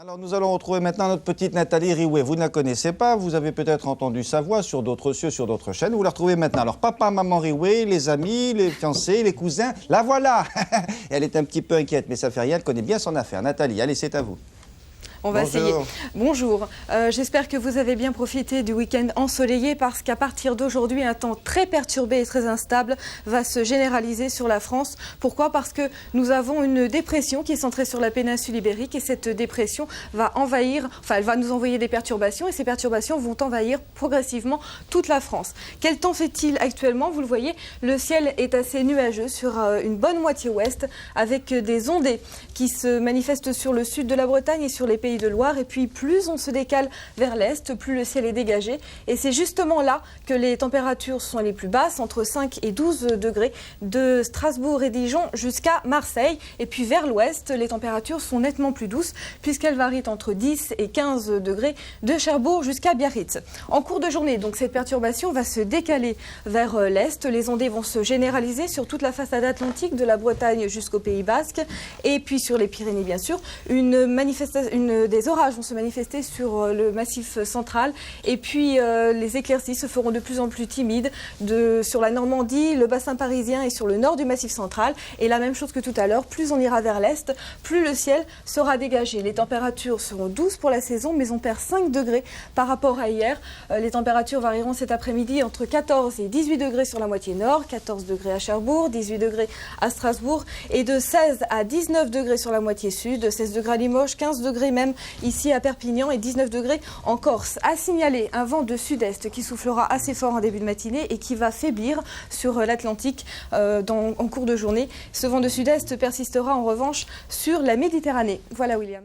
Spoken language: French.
Alors nous allons retrouver maintenant notre petite Nathalie Riouet. Vous ne la connaissez pas, vous avez peut-être entendu sa voix sur d'autres cieux, sur d'autres chaînes. Vous la retrouvez maintenant. Alors papa, maman Riouet, les amis, les fiancés, les cousins, la voilà. Elle est un petit peu inquiète, mais ça fait rien, elle connaît bien son affaire. Nathalie, allez, c'est à vous. On va essayer. Bonjour, j'espère que vous avez bien profité du week-end ensoleillé parce qu'à partir d'aujourd'hui, un temps très perturbé et très instable va se généraliser sur la France. Pourquoi? Parce que nous avons une dépression qui est centrée sur la péninsule ibérique et cette dépression va elle va nous envoyer des perturbations et ces perturbations vont envahir progressivement toute la France. Quel temps fait-il actuellement? Vous le voyez, le ciel est assez nuageux sur une bonne moitié ouest avec des ondées qui se manifestent sur le sud de la Bretagne et sur les pays de Loire, et puis plus on se décale vers l'est, plus le ciel est dégagé, et c'est justement là que les températures sont les plus basses, entre 5 et 12 degrés, de Strasbourg et Dijon jusqu'à Marseille, et puis vers l'ouest, les températures sont nettement plus douces, puisqu'elles varient entre 10 et 15 degrés de Cherbourg jusqu'à Biarritz. En cours de journée, donc cette perturbation va se décaler vers l'est, les ondées vont se généraliser sur toute la façade atlantique, de la Bretagne jusqu'au Pays Basque, et puis sur les Pyrénées bien sûr, des orages vont se manifester sur le massif central et puis les éclaircies se feront de plus en plus timides sur la Normandie, le bassin parisien et sur le nord du massif central. Et la même chose que tout à l'heure, plus on ira vers l'est, plus le ciel sera dégagé. Les températures seront douces pour la saison, mais on perd 5 degrés par rapport à hier. Les températures varieront cet après-midi entre 14 et 18 degrés sur la moitié nord, 14 degrés à Cherbourg, 18 degrés à Strasbourg et de 16 à 19 degrés sur la moitié sud, 16 degrés à Limoges, 15 degrés même ici à Perpignan et 19 degrés en Corse. À signaler un vent de sud-est qui soufflera assez fort en début de matinée et qui va faiblir sur l'Atlantique en cours de journée. Ce vent de sud-est persistera en revanche sur la Méditerranée. Voilà William.